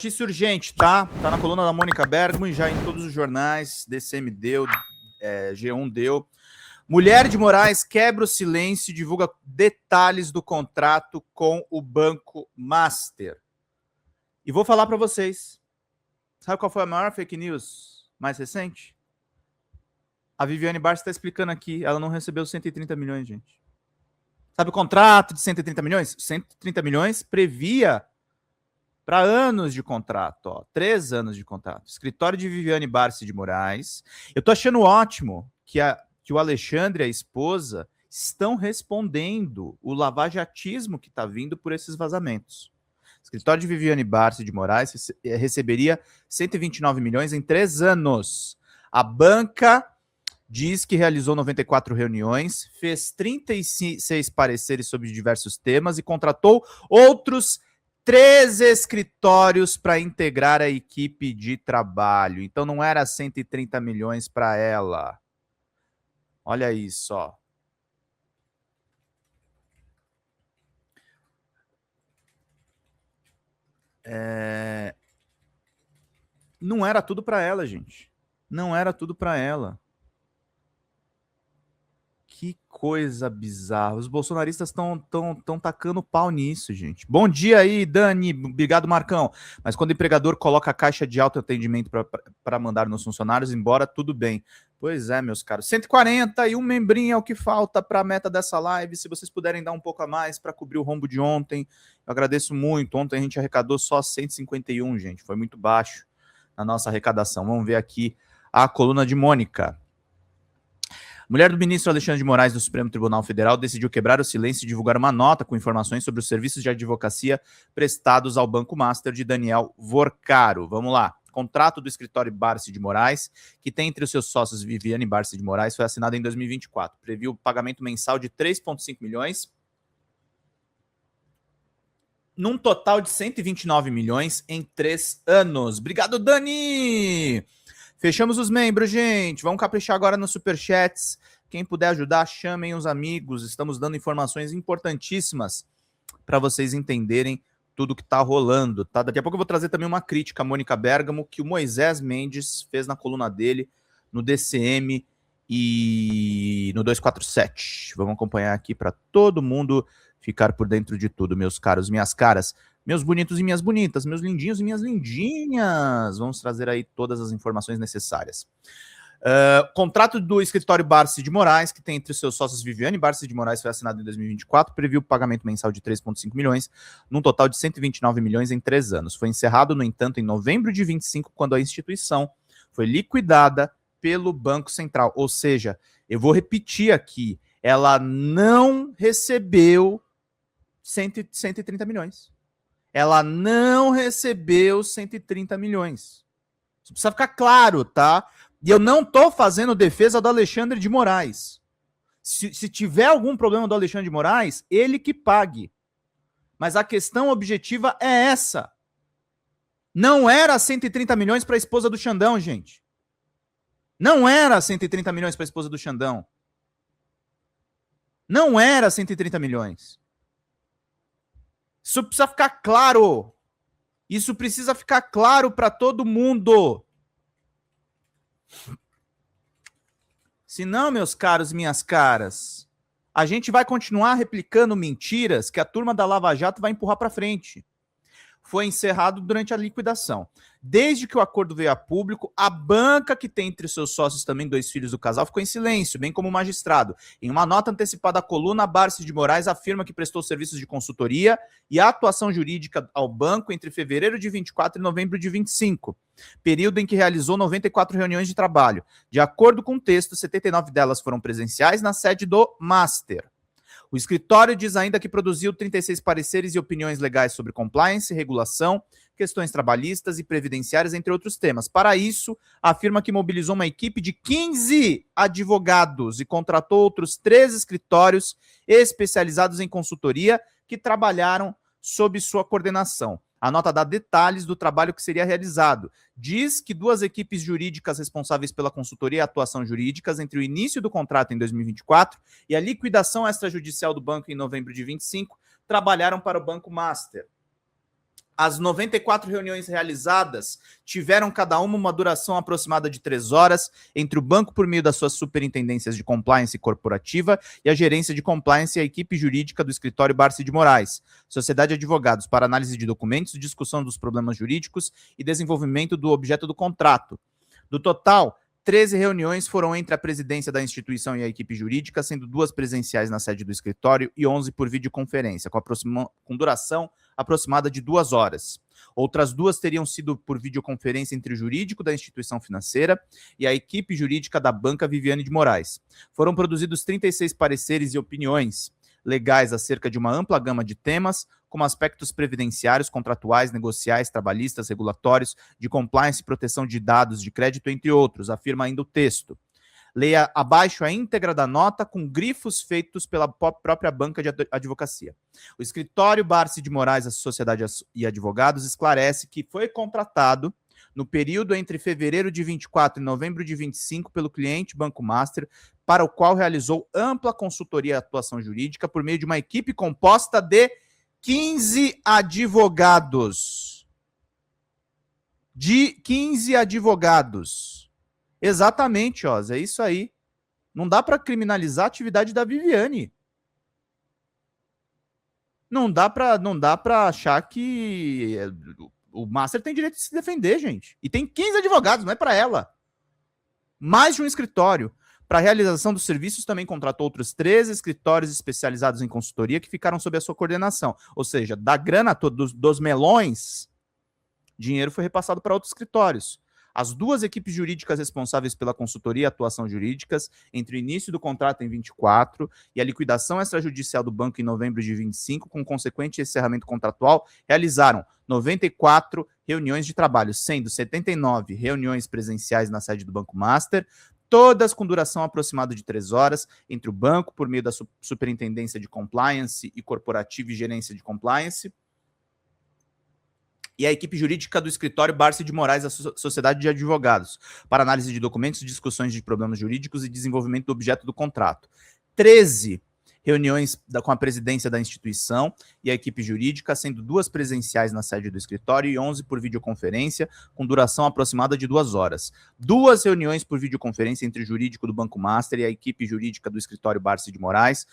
Notícia urgente, tá? Tá na coluna da Mônica Bergamo e já em todos os jornais. DCM deu, G1 deu. Mulher de Moraes quebra o silêncio e divulga detalhes do contrato com o Banco Master. E vou falar para vocês. Sabe qual foi a maior fake news mais recente? A Viviane Barça está explicando aqui. Ela não recebeu 130 milhões, gente. Sabe o contrato de 130 milhões? 130 milhões previa para anos de contrato, ó, 3 anos de contrato. Escritório de Viviane Barça de Moraes. Eu tô achando ótimo que o Alexandre e a esposa estão respondendo o lavajatismo que está vindo por esses vazamentos. O escritório de Viviane Barça de Moraes receberia 129 milhões em 3 anos. A banca diz que realizou 94 reuniões, fez 36 pareceres sobre diversos temas e contratou outros 3 escritórios para integrar a equipe de trabalho. Então não era 130 milhões para ela. Olha isso, ó. Não era tudo para ela, gente. Não era tudo para ela. Que coisa bizarra. Os bolsonaristas estão tacando pau nisso, gente. Bom dia aí, Dani. Obrigado, Marcão. Mas quando o empregador coloca a caixa de autoatendimento para mandar nos funcionários embora, tudo bem. Pois é, meus caros. 140 e um membrinho é o que falta para a meta dessa live. Se vocês puderem dar um pouco a mais para cobrir o rombo de ontem, eu agradeço muito. Ontem a gente arrecadou só 151, gente. Foi muito baixo na nossa arrecadação. Vamos ver aqui a coluna de Mônica. Mulher do ministro Alexandre de Moraes do Supremo Tribunal Federal decidiu quebrar o silêncio e divulgar uma nota com informações sobre os serviços de advocacia prestados ao Banco Master de Daniel Vorcaro. Vamos lá. Contrato do escritório Barça de Moraes, que tem entre os seus sócios Viviane Barça de Moraes, foi assinado em 2024. Previu o pagamento mensal de 3,5 milhões, num total de 129 milhões em 3 anos. Obrigado, Dani! Fechamos os membros, gente. Vamos caprichar agora nos superchats. Quem puder ajudar, chamem os amigos. Estamos dando informações importantíssimas para vocês entenderem tudo que está rolando, tá? Daqui a pouco eu vou trazer também uma crítica à Mônica Bergamo, que o Moisés Mendes fez na coluna dele, no DCM e no 247. Vamos acompanhar aqui para todo mundo ficar por dentro de tudo, meus caros, minhas caras. Meus bonitos e minhas bonitas, meus lindinhos e minhas lindinhas. Vamos trazer aí todas as informações necessárias. Contrato do escritório Barça de Moraes, que tem entre os seus sócios Viviane Barça de Moraes, foi assinado em 2024, previu o pagamento mensal de 3,5 milhões, num total de 129 milhões em 3 anos. Foi encerrado, no entanto, em novembro de 25, quando a instituição foi liquidada pelo Banco Central. Ou seja, eu vou repetir aqui, ela não recebeu 130 milhões. Ela não recebeu 130 milhões. Isso precisa ficar claro, tá? E eu não tô fazendo defesa do Alexandre de Moraes. Se tiver algum problema do Alexandre de Moraes, ele que pague. Mas a questão objetiva é essa. Não era 130 milhões para a esposa do Xandão, gente. Não era 130 milhões para a esposa do Xandão. Não era 130 milhões. Isso precisa ficar claro. Isso precisa ficar claro para todo mundo. Senão, meus caros e minhas caras, a gente vai continuar replicando mentiras que a turma da Lava Jato vai empurrar para frente. Foi encerrado durante a liquidação. Desde que o acordo veio a público, a banca, que tem entre seus sócios também 2 filhos do casal, ficou em silêncio, bem como o magistrado. Em uma nota antecipada à coluna, a Barça de Moraes afirma que prestou serviços de consultoria e atuação jurídica ao banco entre fevereiro de 24 e novembro de 25, período em que realizou 94 reuniões de trabalho. De acordo com o texto, 79 delas foram presenciais na sede do Master. O escritório diz ainda que produziu 36 pareceres e opiniões legais sobre compliance, regulação, questões trabalhistas e previdenciárias, entre outros temas. Para isso, afirma que mobilizou uma equipe de 15 advogados e contratou outros 3 escritórios especializados em consultoria que trabalharam sob sua coordenação. A nota dá detalhes do trabalho que seria realizado. Diz que 2 equipes jurídicas responsáveis pela consultoria e atuação jurídicas entre o início do contrato em 2024 e a liquidação extrajudicial do banco em novembro de 25 trabalharam para o Banco Master. As 94 reuniões realizadas tiveram cada uma duração aproximada de 3 horas entre o banco por meio das suas superintendências de compliance corporativa e a gerência de compliance e a equipe jurídica do escritório Barsi de Moraes, Sociedade de Advogados, para análise de documentos, discussão dos problemas jurídicos e desenvolvimento do objeto do contrato. Do total, 13 reuniões foram entre a presidência da instituição e a equipe jurídica, sendo 2 presenciais na sede do escritório e 11 por videoconferência, com duração aproximada de 2 horas. Outras 2 teriam sido por videoconferência entre o jurídico da instituição financeira e a equipe jurídica da banca Viviane de Moraes. Foram produzidos 36 pareceres e opiniões legais acerca de uma ampla gama de temas, como aspectos previdenciários, contratuais, negociais, trabalhistas, regulatórios, de compliance e proteção de dados de crédito, entre outros, afirma ainda o texto. Leia abaixo a íntegra da nota com grifos feitos pela própria banca de advocacia. O escritório Barsi de Moraes, a Sociedade e Advogados, esclarece que foi contratado no período entre fevereiro de 24 e novembro de 25 pelo cliente Banco Master, para o qual realizou ampla consultoria e atuação jurídica por meio de uma equipe composta de 15 advogados. De 15 advogados. Exatamente, Oz, é isso aí. Não dá para criminalizar a atividade da Viviane. Não dá para achar que o Master tem direito de se defender, gente. E tem 15 advogados, não é para ela. Mais de um escritório. Para a realização dos serviços, também contratou outros 13 escritórios especializados em consultoria que ficaram sob a sua coordenação. Ou seja, da grana toda, dos melões, dinheiro foi repassado para outros escritórios. As 2 equipes jurídicas responsáveis pela consultoria e atuação jurídicas entre o início do contrato em 24 e a liquidação extrajudicial do banco em novembro de 25, com consequente encerramento contratual, realizaram 94 reuniões de trabalho, sendo 79 reuniões presenciais na sede do Banco Master, todas com duração aproximada de 3 horas, entre o banco, por meio da Superintendência de Compliance e Corporativa e Gerência de Compliance, e a equipe jurídica do escritório Barsi de Moraes, a Sociedade de Advogados, para análise de documentos, discussões de problemas jurídicos e desenvolvimento do objeto do contrato. 13 reuniões com a presidência da instituição e a equipe jurídica, sendo 2 presenciais na sede do escritório e 11 por videoconferência, com duração aproximada de 2 horas. 2 reuniões por videoconferência entre o jurídico do Banco Master e a equipe jurídica do escritório Barsi de Moraes,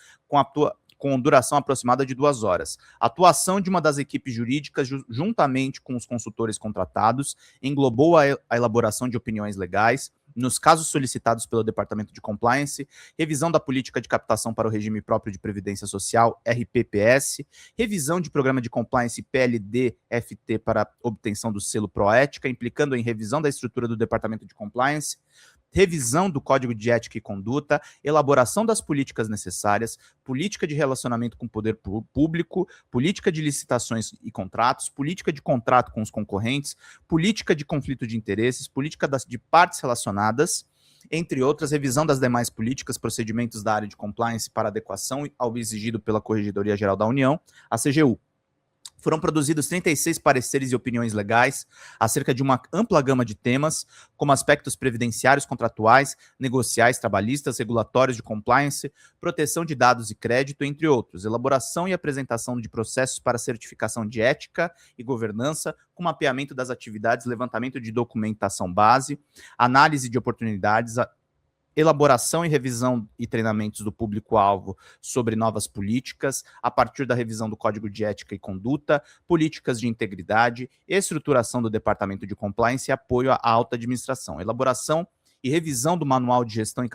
com duração aproximada de 2 horas. Atuação de uma das equipes jurídicas, juntamente com os consultores contratados, englobou a elaboração de opiniões legais, nos casos solicitados pelo Departamento de Compliance, revisão da política de captação para o regime próprio de Previdência Social, RPPS, revisão de programa de compliance PLD-FT para obtenção do selo Proética, implicando em revisão da estrutura do Departamento de Compliance, revisão do Código de Ética e Conduta, elaboração das políticas necessárias, política de relacionamento com o poder público, política de licitações e contratos, política de contrato com os concorrentes, política de conflito de interesses, política de partes relacionadas, entre outras, revisão das demais políticas, procedimentos da área de compliance para adequação ao exigido pela Corregedoria Geral da União, a CGU. Foram produzidos 36 pareceres e opiniões legais acerca de uma ampla gama de temas, como aspectos previdenciários, contratuais, negociais, trabalhistas, regulatórios de compliance, proteção de dados e crédito, entre outros. Elaboração e apresentação de processos para certificação de ética e governança, com mapeamento das atividades, levantamento de documentação base, análise de oportunidades, elaboração e revisão e treinamentos do público-alvo sobre novas políticas, a partir da revisão do Código de Ética e Conduta, políticas de integridade, estruturação do Departamento de Compliance e apoio à alta administração, elaboração e revisão do Manual de Gestão e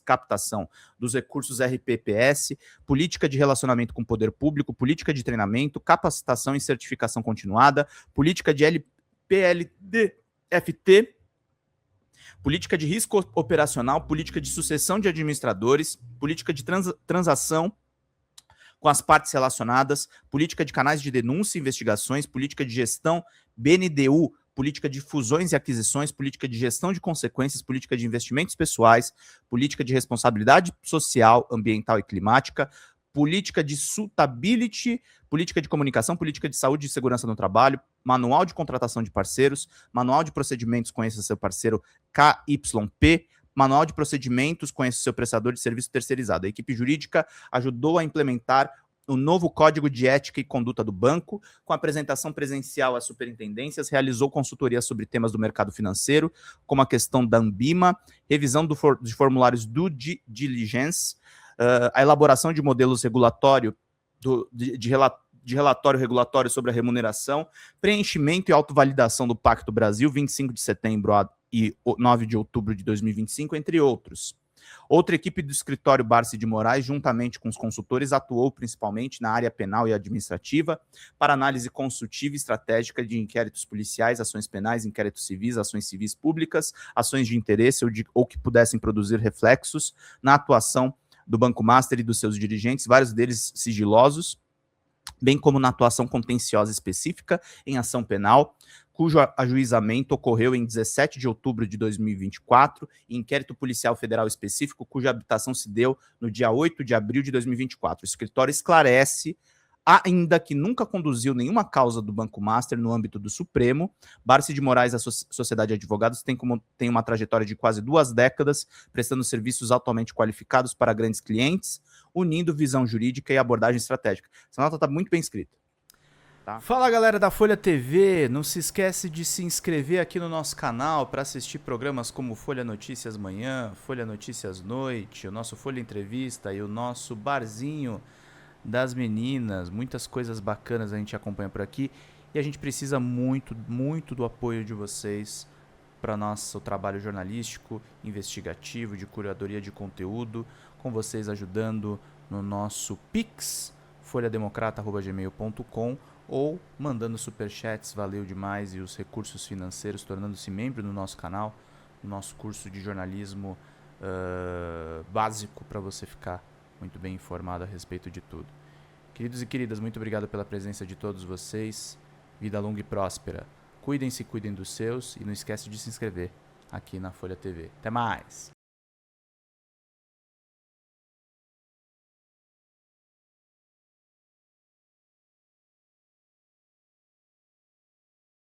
Captação dos Recursos RPPS, política de relacionamento com o poder público, política de treinamento, capacitação e certificação continuada, política de PLD-FT, política de risco operacional, política de sucessão de administradores, política de transação com as partes relacionadas, política de canais de denúncia e investigações, política de gestão, BNDU, política de fusões e aquisições, política de gestão de consequências, política de investimentos pessoais, política de responsabilidade social, ambiental e climática, política de suitability, política de comunicação, política de saúde e segurança no trabalho, manual de contratação de parceiros, manual de procedimentos, conheça seu parceiro KYP, manual de procedimentos, conheça seu prestador de serviço terceirizado. A equipe jurídica ajudou a implementar o novo Código de Ética e Conduta do Banco, com apresentação presencial às superintendências, realizou consultoria sobre temas do mercado financeiro, como a questão da Anbima, revisão de formulários due diligence, a elaboração de modelos regulatório de relatório regulatório sobre a remuneração, preenchimento e autovalidação do Pacto Brasil, 25 de setembro e 9 de outubro de 2025, entre outros. Outra equipe do escritório Barsi de Moraes, juntamente com os consultores, atuou principalmente na área penal e administrativa para análise consultiva e estratégica de inquéritos policiais, ações penais, inquéritos civis, ações civis públicas, ações de interesse ou que pudessem produzir reflexos na atuação do Banco Master e dos seus dirigentes, vários deles sigilosos, bem como na atuação contenciosa específica em ação penal, cujo ajuizamento ocorreu em 17 de outubro de 2024, e inquérito policial federal específico, cuja habitação se deu no dia 8 de abril de 2024. O escritório esclarece, ainda que nunca conduziu nenhuma causa do Banco Master no âmbito do Supremo, Barsi de Moraes, a Sociedade de Advogados, tem uma trajetória de quase 2 décadas, prestando serviços altamente qualificados para grandes clientes, unindo visão jurídica e abordagem estratégica. Essa nota está muito bem escrita. Tá. Fala, galera da Folha TV, não se esquece de se inscrever aqui no nosso canal para assistir programas como Folha Notícias Manhã, Folha Notícias Noite, o nosso Folha Entrevista e o nosso Barzinho das Meninas. Muitas coisas bacanas a gente acompanha por aqui e a gente precisa muito, muito do apoio de vocês para nosso trabalho jornalístico, investigativo, de curadoria de conteúdo, com vocês ajudando no nosso Pix, folhademocrata@gmail.com, ou mandando superchats, valeu demais, e os recursos financeiros, tornando-se membro do nosso canal, no nosso curso de jornalismo básico, para você ficar muito bem informado a respeito de tudo. Queridos e queridas, muito obrigado pela presença de todos vocês. Vida longa e próspera. Cuidem-se, cuidem dos seus, e não esquece de se inscrever aqui na Folha TV. Até mais!